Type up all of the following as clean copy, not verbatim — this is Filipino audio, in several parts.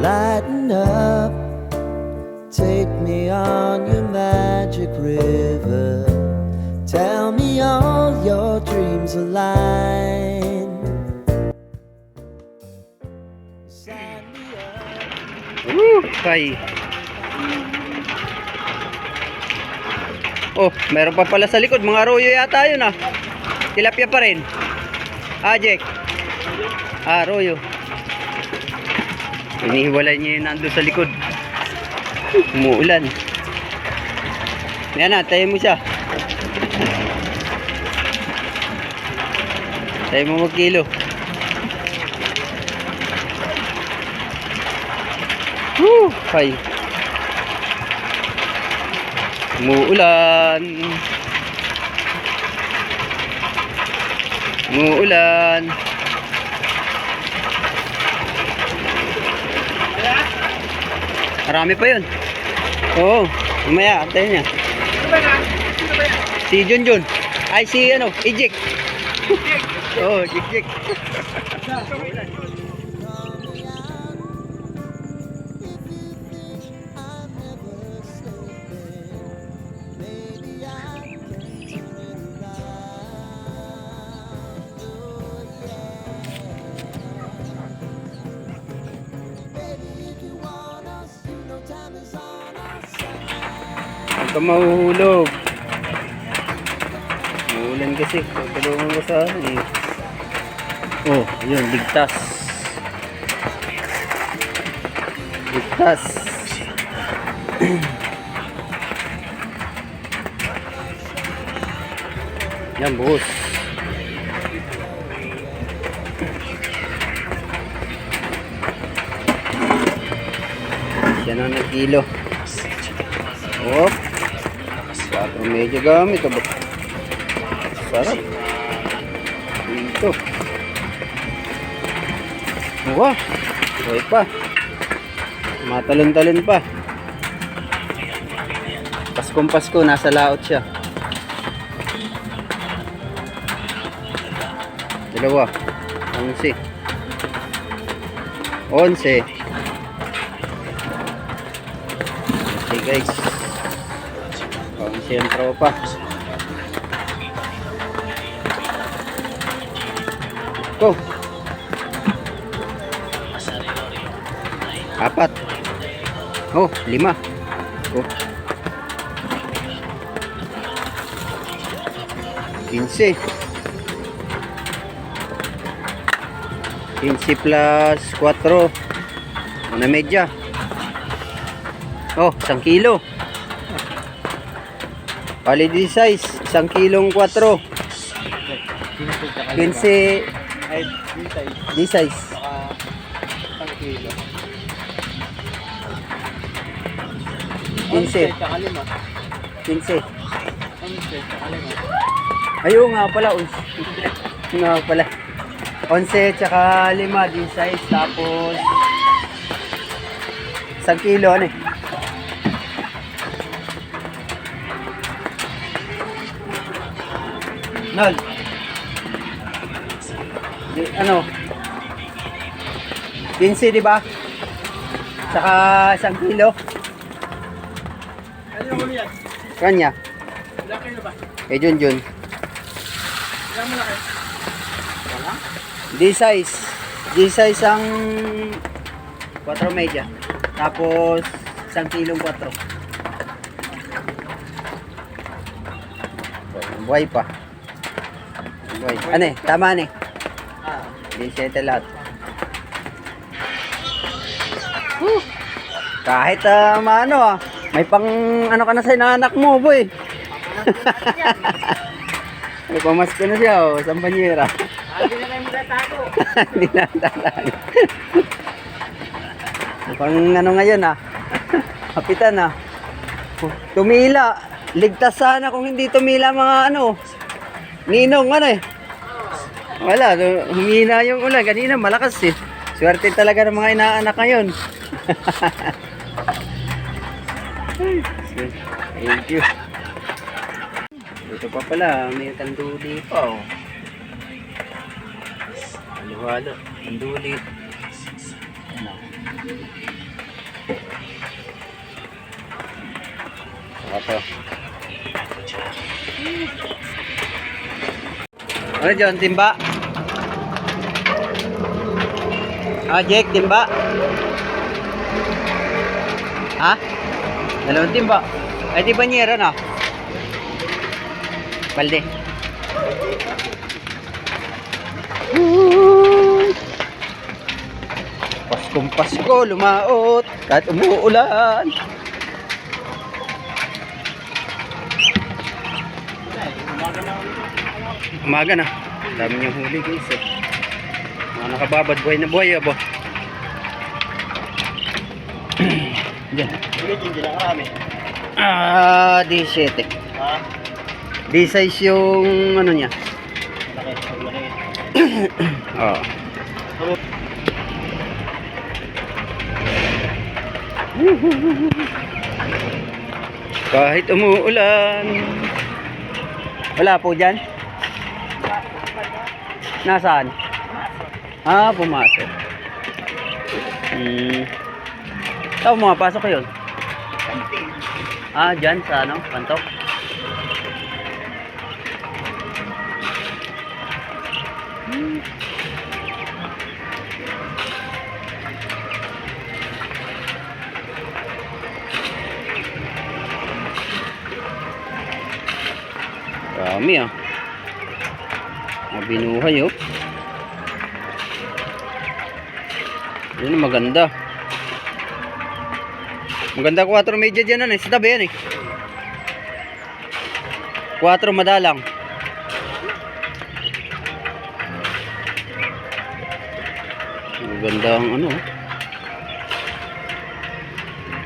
Lighten up, take me on your magic river. Tell me all your dreams align. Sign me up. Kay. Oh, meron pa pala sa likod. Mga arroyo yata yun ah. Tilapia pa rin. Jack. Arroyo. Inihiwalay niya yun nandun sa likod. Umuulan. Yan na, tayo mo siya. Tayo mo magkilo. Hay. Umuulan. Umuulan. Marami pa yun. Oo, mamaya, antayin niya. Si Junjun. Ay, si ano, Ijik. Oo, Ijik. Huwag ka mahuhulog. Maulan kasi. Pagkalungan ko sa ano eh. Oh, yun. Ligtas. Ligtas. Yan, buhos. Yan ang nagkilo. Op. 4 medyo gamit. Sarap. Dito. Wow. Okay pa. Matalon-talon pa. Paskong Pasko. Nasa laot siya. Dalawa. 11. 11. Okay guys. Pang sentro pa. Go. 4. Oh, 5. Oh. 15. 15 plus 4. Una medya. Oh, 1 kilo. Bali 16, 1 kilong 4. 15 Ay, di size. 1 kilo. 15. Tsaka 5. 15. 11 tsaka 5. Ayun nga pala, 11. Nga pala. 11 tsaka 5, di size. Tapos 1 kilo ano eh. Nol. Di, ano? 15, di ba? Saka 1 kilo. Ano yung huli yan? Kanya. Ilang kilo ba? Kay Junjun. Ilang malaki? Wala? D-size. D-size ang 4 media. Tapos 1 kilong 4. Buhay pa. Buhay. Ano eh? Tama ano eh? D7 lahat. Kahit maano may pang ano ka na sa inanak mo, boy. May pamasko na siya, oh, sa banyera. Hindi na kayo magtatago. Hindi na talaga. Pang ano ngayon kapitan tumila. Ligtas sana kung hindi tumila mga ano. Ninong ano eh. Wala, humina yung ulan. Kanina malakas eh. Swerte talaga ng mga inaanak ngayon. Thank you. Ito pa pala, may tanduli pa oh. Halo-halo, tanduli. Ito. Ano dyan, timba? Jake, timba? Ha? Dalawang timba? Ay, di banyera na? Balde. Paskong Pasko, lumaot kahit umuulan. Umaga na. Dami niyang huli guys eh. Mga nakababad buhay na buhay abo. Diyan. D7. D6 yung ano niya. Oo. Kahit umuulan. Wala po dyan? Nasaan? Pumasok. Saan pumapasok yun? Dyan sa ano? Pantok? Dami binuhay Yun maganda. Maganda 4 media dyan sa tabi yan 4 madalang. Maganda ang ano.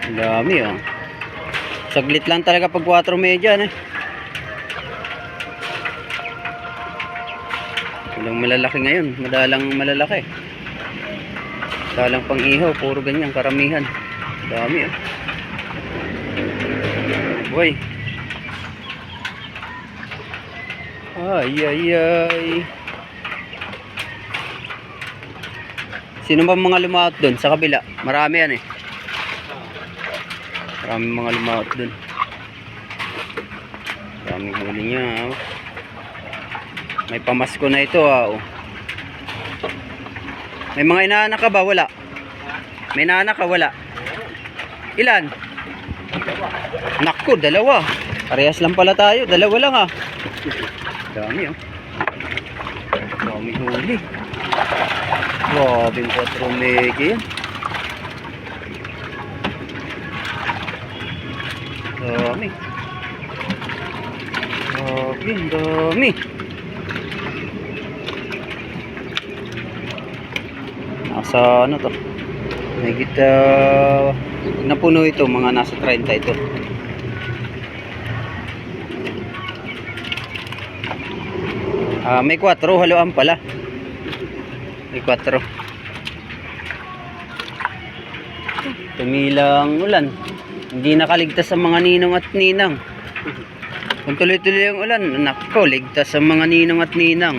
Ang dami Saglit lang talaga pag 4 media Walang malalaki ngayon, madalang malalaki. Madalang pang ihaw, puro ganyan, karamihan. Dami Boy. Ay. Sino ba mga lumaot doon sa kabila? Marami yan Marami mga lumaot doon. Daming huli niya May pamasko na ito May mga inaanak ka ba? Wala. May inaanak ka? Wala. Ilan? Naku, 2. Parehas lang pala tayo. 2 lang Dami Dami huli. Grabe yung 4 mega yan. Dami. Dami. Nasa ano to? Higit napuno ito, mga nasa 30 ito. May 4 haluan pala. May 4. Tumilang ulan. Hindi nakaligtas sa mga ninong at ninang. Kung tuloy-tuloy ang ulan, nako, ligtas sa mga ninong at ninang.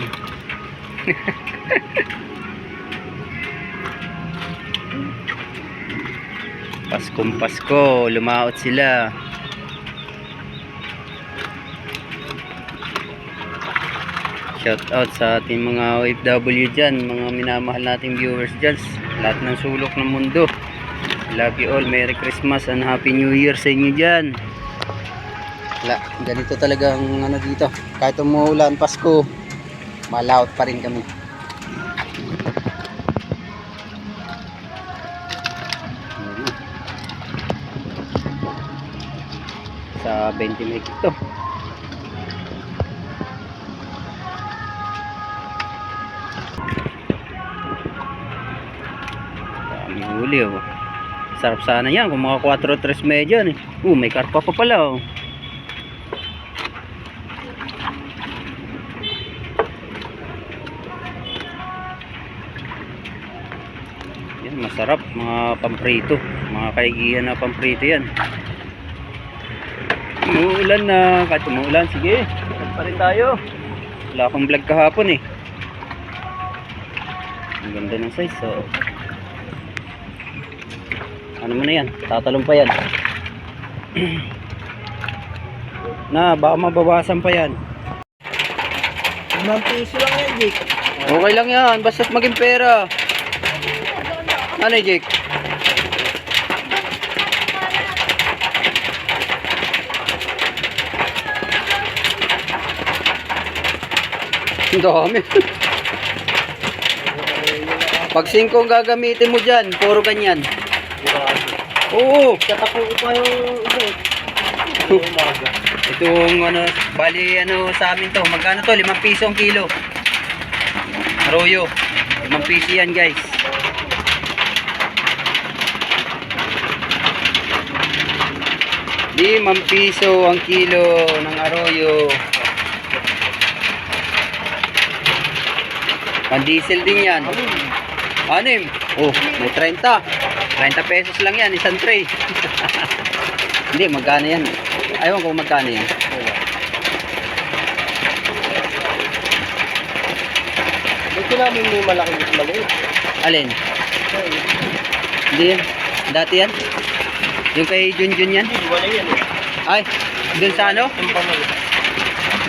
Paskong Pasko, lumaot sila. Shout out sa ating mga OFW dyan, mga minamahal nating viewers dyan, lahat ng sulok ng mundo. Love you all, Merry Christmas and Happy New Year sa inyo dyan. Ganito talaga ang ano dito, kahit umuulan Pasko, malaot pa rin kami. Sa 20 meg ito. Dami huli Sarap sana yan kung mga 4-3 medyo may karpa pa pala Yan, masarap mga pamprito, mga kaigihan na pamprito yan. Umuulan na, kahit umuulan, sige, vlog pa rin tayo. Wala akong vlog kahapon Ang ganda ng size Ano mo na yan? Tatalong pa yan. Na, baka mabawasan pa yan. 5 piso lang yan, Jake. Okay lang yan, basta't maging pera. Ano Jake? Ang dami. Pag 5 ang gagamitin mo dyan, puro ganyan. Oo. Tatapo ko pa yung isa eh. Itong ano, bali ano sa amin to, magkano to? 5 piso ang kilo. Arroyo. 5 piso yan guys. ₱5 ang kilo ng arroyo. Pan-diesel din yan. 6. Oh, may 30. 30 pesos lang yan, isang tray. Hindi, magkano yan? Ayaw ko magkano yan. Dito namin may malaking maliit. Alin? Hindi yan. Dati yan? Yung kay Junjun yan? Wala yan eh. Ay, dun sa ano? Yung pamali.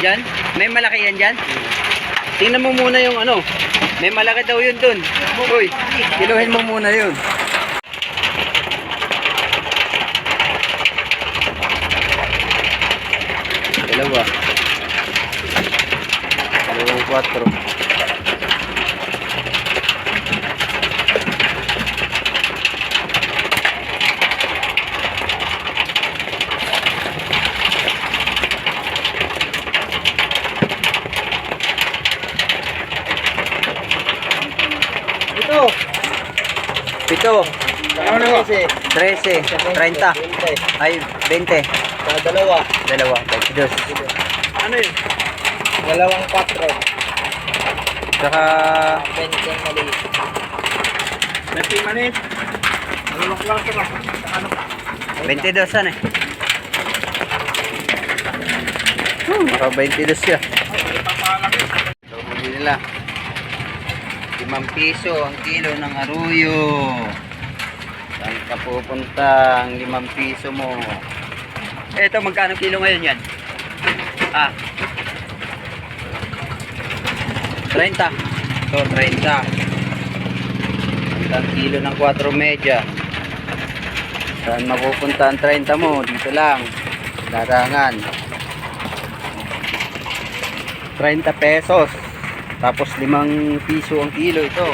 Diyan? May malaki yan dyan? Tingnan mo muna yung ano. May malaki daw yun dun. Uy, kiluhin mo muna yun. Dalawa. 4. Ito. 7. Ano kasi? 13. 30. Ay, 20. Sa dalawa. Dalawa. 22. Ano yun? Dalawang 4. Saka 20 ang maliit. May pimanit. Ano lang ito ba? Ano pa? 22 ano eh. Maka 22 siya. So, bili nila. 5 piso ang kilo ng arroyo. Saan ka pupunta ang 5 piso mo? Eto, magkano kilo ngayon yan? 30. So, 30. Ang kilo ng 4 media. Saan mapupunta ang 30 mo? Dito lang. Larangan. 30 pesos. Tapos 5 piso ang kilo ito.